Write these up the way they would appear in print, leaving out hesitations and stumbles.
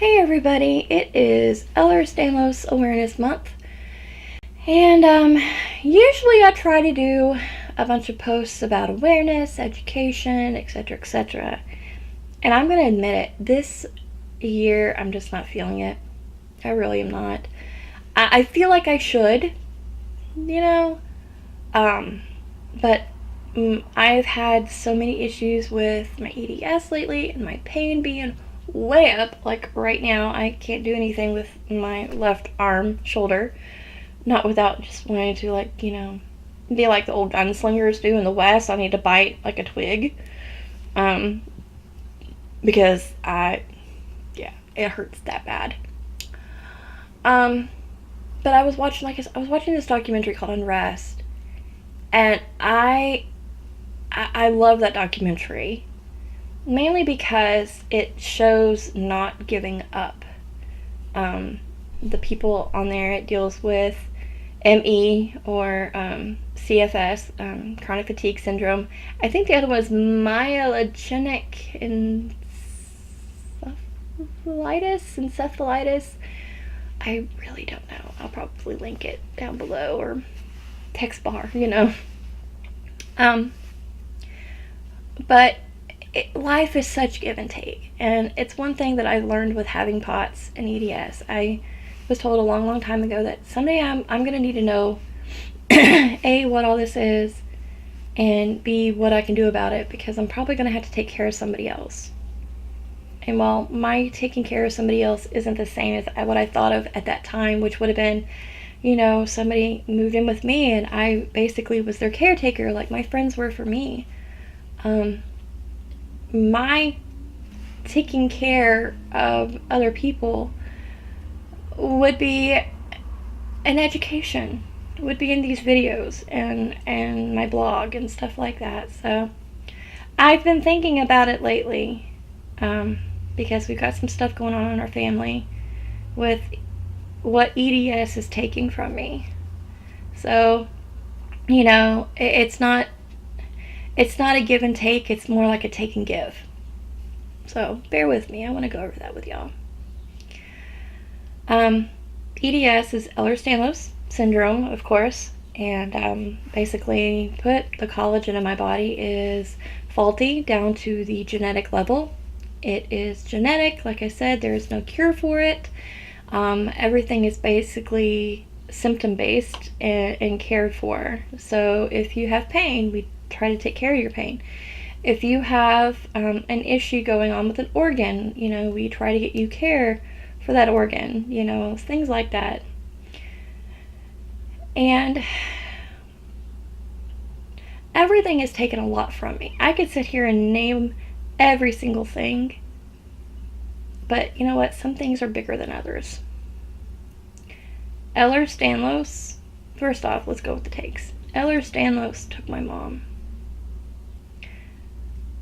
Hey everybody, it is Ehlers-Danlos Awareness Month, and usually I try to do a bunch of posts about awareness, education, etc., etc. And I'm going to admit it, this year I'm just not feeling it. I really am not. I feel like I should, you know, but I've had so many issues with my EDS lately and my pain being way up. Like right now, I can't do anything with my left arm, shoulder, not without just wanting to, like, be like the old gunslingers do in the West. I need to bite like a twig, um, because it hurts that bad. Um, but I was watching this documentary called Unrest, and I love that documentary mainly because it shows not giving up. The people on there, it deals with ME or CFS, chronic fatigue syndrome. I think the other one is myelogenic encephalitis. I really don't know. I'll probably link it down below or text bar. Um, but life is such give and take, and it's one thing that I've learned with having POTS and EDS. I was told a long, long time ago that someday I'm gonna need to know A, what all this is, and B, what I can do about it, because I'm probably gonna have to take care of somebody else. And while my taking care of somebody else isn't the same as what I thought of at that time, which would have been, somebody moved in with me and I basically was their caretaker, like my friends were for me. My taking care of other people would be an education, would be in these videos and my blog and stuff like that. So I've been thinking about it lately, because we've got some stuff going on in our family with what EDS is taking from me. So, it's not a give and take, it's more like a take and give. So bear with me, I want to go over that with y'all. EDS is Ehlers-Danlos syndrome, of course, and basically put the collagen in my body is faulty down to the genetic level. It is genetic, like I said, there is no cure for it. Everything is basically symptom based and cared for. So if you have pain, we try to take care of your pain. If you have an issue going on with an organ, we try to get you care for that organ, things like that. And everything has taken a lot from me. I could sit here and name every single thing, but you know what? Some things are bigger than others. Ehlers-Danlos, first off, let's go with the takes. Ehlers-Danlos took my mom.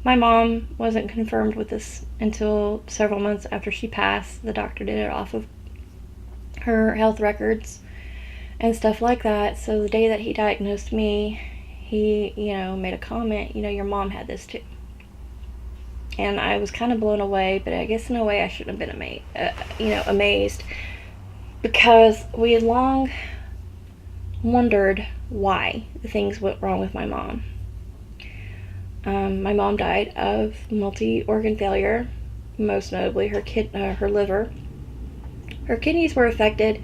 My mom wasn't confirmed with this until several months after she passed. The doctor did it off of her health records and stuff like that. So the day that he diagnosed me, he, made a comment, your mom had this too. And I was kind of blown away, but I guess in a way I shouldn't have been amazed, because we had long wondered why things went wrong with my mom. My mom died of multi-organ failure, most notably her liver. Her kidneys were affected.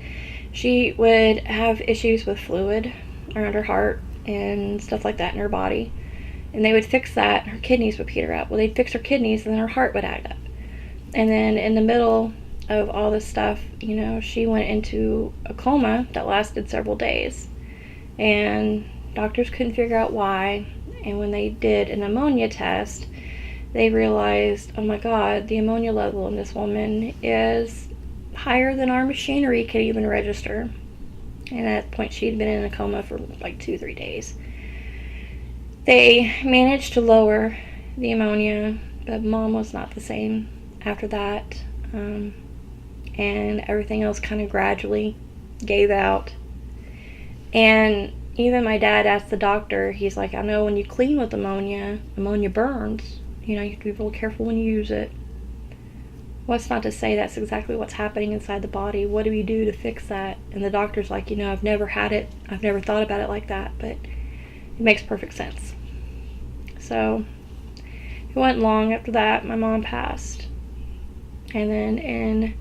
She would have issues with fluid around her heart and stuff like that in her body. And they would fix that, her kidneys would peter out. Well, they'd fix her kidneys, and then her heart would act up. And then in the middle of all this stuff, she went into a coma that lasted several days. And doctors couldn't figure out why. And when they did an ammonia test, they realized, oh my God, the ammonia level in this woman is higher than our machinery could even register. And at that point, she'd been in a coma for like 2-3 days. They managed to lower the ammonia, but mom was not the same after that. And everything else kind of gradually gave out. And even my dad asked the doctor, he's like, I know when you clean with ammonia burns. You have to be real careful when you use it. What's not to say that's exactly what's happening inside the body? What do we do to fix that? And the doctor's like, I've never had it. I've never thought about it like that, but it makes perfect sense. So it wasn't long after that, my mom passed. And then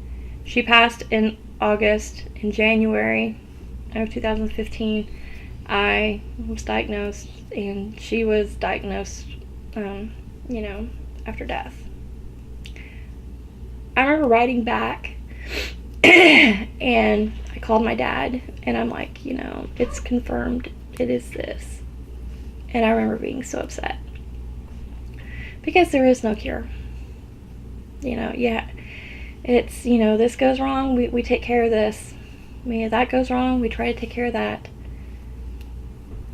she passed in August. In January of 2015, I was diagnosed, and she was diagnosed, after death. I remember writing back and I called my dad and I'm like, it's confirmed, it is this. And I remember being so upset because there is no cure. It's, this goes wrong, we take care of this. That goes wrong, we try to take care of that.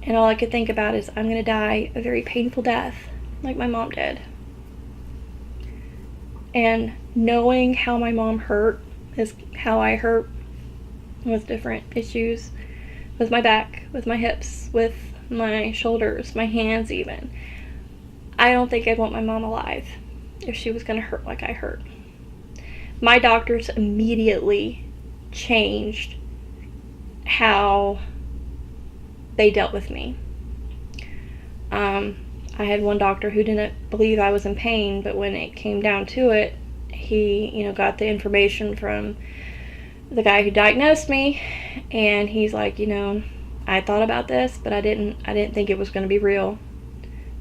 And all I could think about is I'm going to die a very painful death like my mom did. And knowing how my mom hurt is how I hurt with different issues. With my back, with my hips, with my shoulders, my hands even. I don't think I'd want my mom alive if she was going to hurt like I hurt. My doctors immediately changed how they dealt with me. I had one doctor who didn't believe I was in pain, but when it came down to it, he, got the information from the guy who diagnosed me, and he's like, I thought about this, but I didn't think it was going to be real.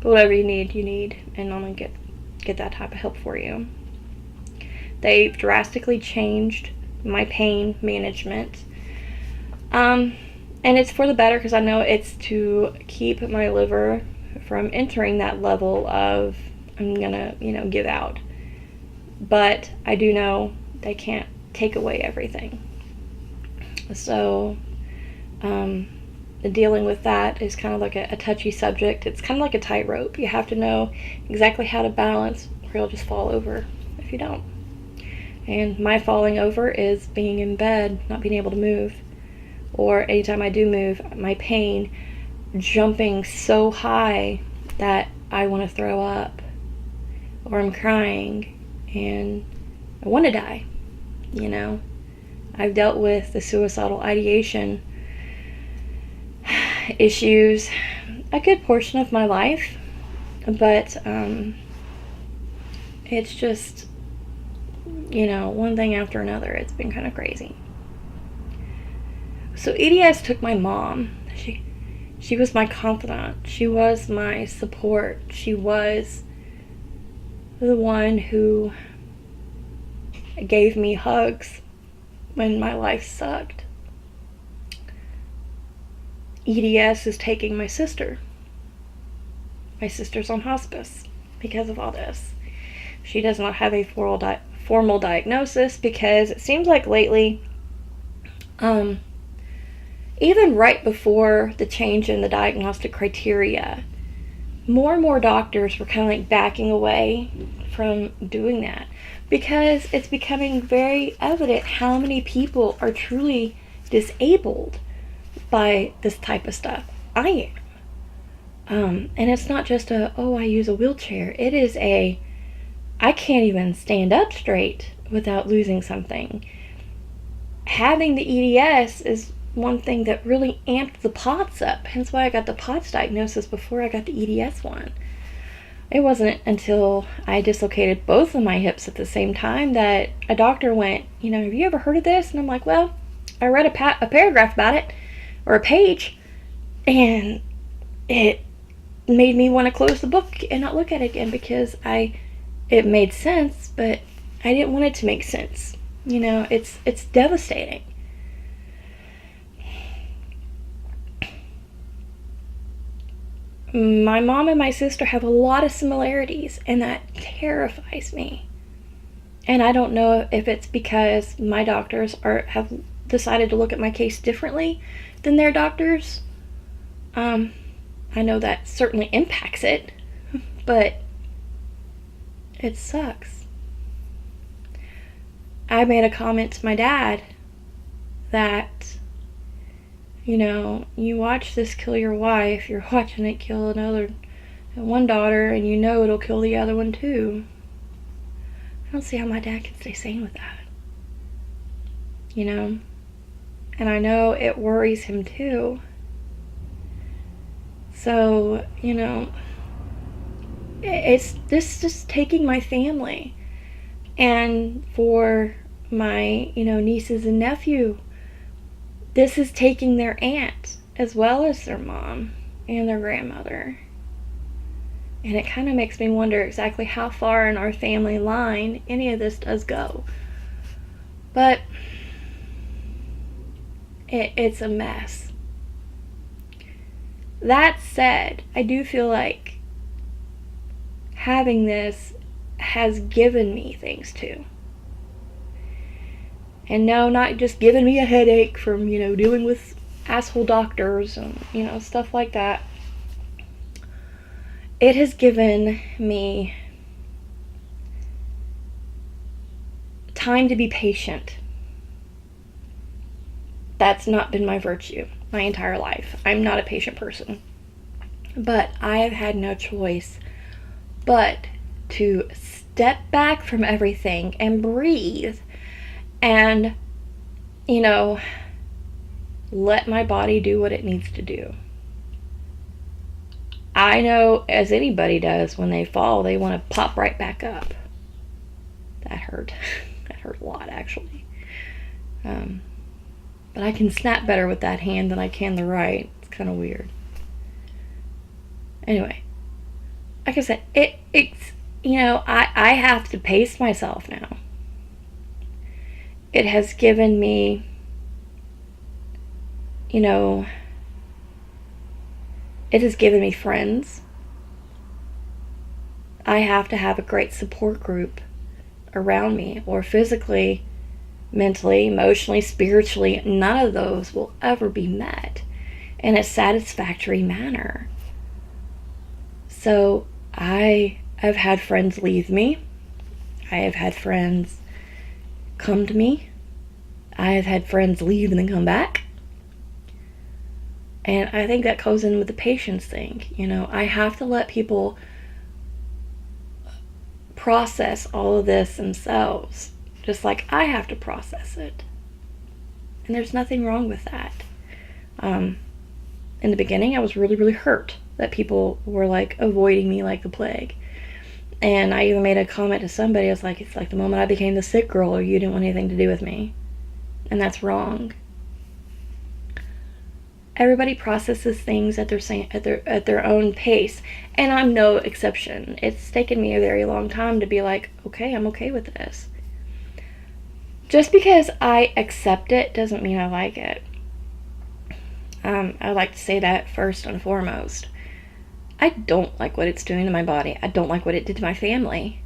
But whatever you need, and I'm going to get that type of help for you. They've drastically changed my pain management. And it's for the better, because I know it's to keep my liver from entering that level of I'm gonna, give out. But I do know they can't take away everything. So dealing with that is kind of like a touchy subject. It's kind of like a tightrope. You have to know exactly how to balance, or you'll just fall over if you don't. And my falling over is being in bed, not being able to move. Or anytime I do move, my pain jumping so high that I want to throw up, or I'm crying and I want to die. I've dealt with the suicidal ideation issues a good portion of my life, but it's just, one thing after another. It's been kind of crazy. So EDS took my mom. She was my confidant. She was my support. She was the one who gave me hugs when my life sucked. EDS is taking my sister. My sister's on hospice because of all this. She does not have a formal diagnosis because it seems like lately, even right before the change in the diagnostic criteria, more and more doctors were kind of like backing away from doing that because it's becoming very evident how many people are truly disabled by this type of stuff. I am. And it's not just I use a wheelchair. It is I can't even stand up straight without losing something. Having the EDS is one thing that really amped the POTS up. Hence why I got the POTS diagnosis before I got the EDS one. It wasn't until I dislocated both of my hips at the same time that a doctor went, have you ever heard of this? And I'm like, well, I read a paragraph about it, or a page, and it made me want to close the book and not look at it again because it made sense, but I didn't want it to make sense. It's devastating. My mom and my sister have a lot of similarities, and that terrifies me. And I don't know if it's because my doctors have decided to look at my case differently than their doctors. I know that certainly impacts it, but it sucks. I made a comment to my dad that, you watch this kill your wife, you're watching it kill one daughter, and it'll kill the other one too. I don't see how my dad can stay sane with that. You know? And I know it worries him too. So, you know, it's this just taking my family. And for my, nieces and nephew, this is taking their aunt as well as their mom and their grandmother. And it kind of makes me wonder exactly how far in our family line any of this does go. But it's a mess. That said, I do feel like having this has given me things too. And no, not just giving me a headache from, dealing with asshole doctors and, stuff like that. It has given me time to be patient. That's not been my virtue my entire life. I'm not a patient person. But I have had no choice but to step back from everything and breathe and, let my body do what it needs to do. I know, as anybody does, when they fall, they want to pop right back up. That hurt. That hurt a lot, actually. But I can snap better with that hand than I can the right. It's kind of weird. Anyway, like I said, it's I have to pace myself now. It has given me, it has given me friends. I have to have a great support group around me, or physically, mentally, emotionally, spiritually, none of those will ever be met in a satisfactory manner. So I have had friends leave me. I have had friends come to me. I have had friends leave and then come back. And I think that goes in with the patience thing. I have to let people process all of this themselves, just like I have to process it. And there's nothing wrong with that. In the beginning, I was really, really hurt that people were avoiding me like the plague. And I even made a comment to somebody. I was like, it's like the moment I became the sick girl, or you didn't want anything to do with me. And that's wrong. Everybody processes things at their own pace, and I'm no exception. It's taken me a very long time to be like, okay, I'm okay with this. Just because I accept it doesn't mean I like it. I like to say that first and foremost. I don't like what it's doing to my body. I don't like what it did to my family.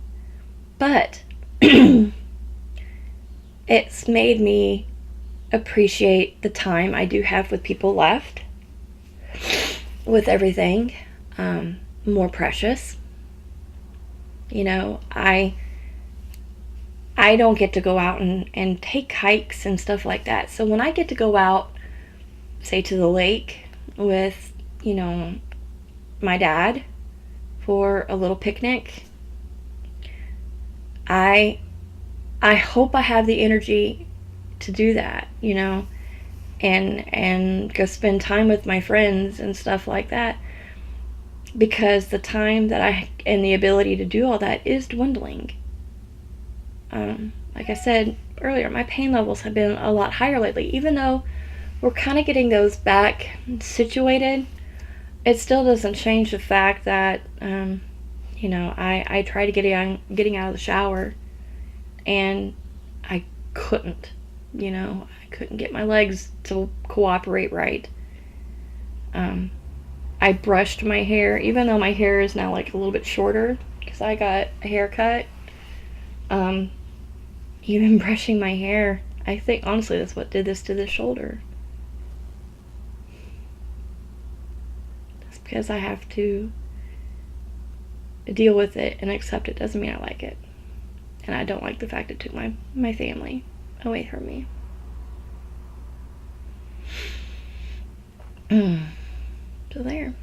But it's made me appreciate the time I do have with people left, with everything, more precious. I don't get to go out and take hikes and stuff like that. So when I get to go out, say to the lake with, my dad for a little picnic, I hope I have the energy to do that, and go spend time with my friends and stuff like that, because the time that I and the ability to do all that is dwindling. Like I said earlier, my pain levels have been a lot higher lately. Even though we're kind of getting those back situated, it still doesn't change the fact that I tried getting out of the shower, and I couldn't. I couldn't get my legs to cooperate right. I brushed my hair, even though my hair is now a little bit shorter because I got a haircut. Even brushing my hair, I think honestly that's what did this to the shoulder. That's because I have to deal with it and accept it. Doesn't mean I like it. And I don't like the fact it took my family away from me. So there.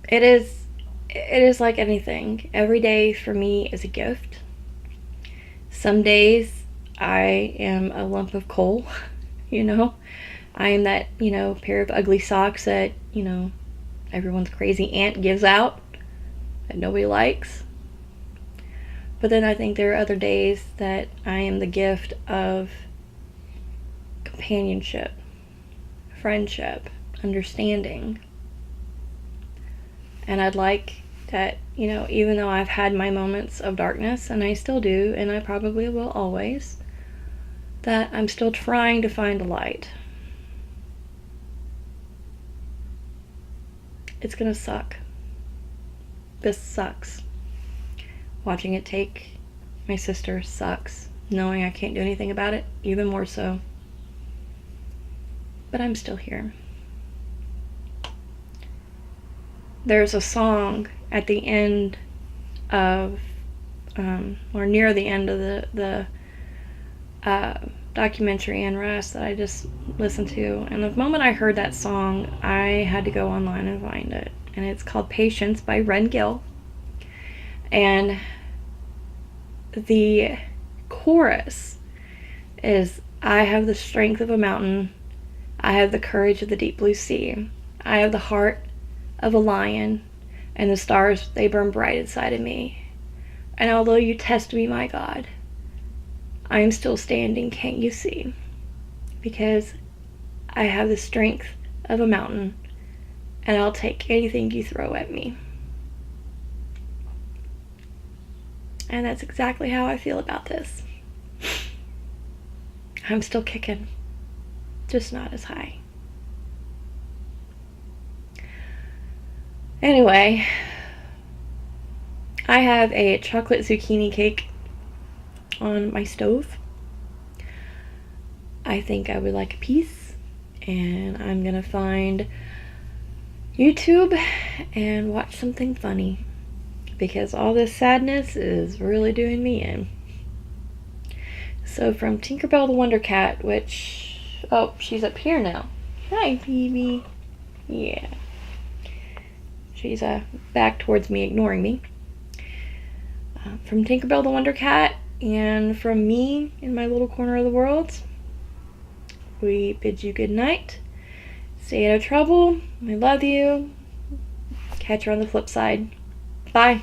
It is like anything. Every day for me is a gift. Some days I am a lump of coal, you know. I am that, pair of ugly socks that, everyone's crazy aunt gives out that nobody likes. But then I think there are other days that I am the gift of companionship, friendship, understanding. And I'd like that, even though I've had my moments of darkness, and I still do, and I probably will always, that I'm still trying to find a light. It's gonna suck. This sucks. Watching it take my sister sucks. Knowing I can't do anything about it, even more so. But I'm still here. There's a song at the end of, or near the end of the documentary Unrest that I just listened to. And the moment I heard that song, I had to go online and find it. And it's called Patience by Ren Gill. And the chorus is, I have the strength of a mountain. I have the courage of the deep blue sea. I have the heart of a lion, and the stars, they burn bright inside of me. And although you test me, my God, I am still standing, can't you see? Because I have the strength of a mountain, and I'll take anything you throw at me. And that's exactly how I feel about this. I'm still kicking, just not as high. Anyway, I have a chocolate zucchini cake on my stove. I think I would like a piece, and I'm gonna find YouTube and watch something funny, because all this sadness is really doing me in. So from Tinkerbell the Wonder Cat, which, oh, she's up here now. Hi, Phoebe. Yeah. She's back towards me, ignoring me. From Tinkerbell the Wonder Cat, and from me in my little corner of the world, we bid you good night. Stay out of trouble. I love you. Catch you on the flip side. Bye.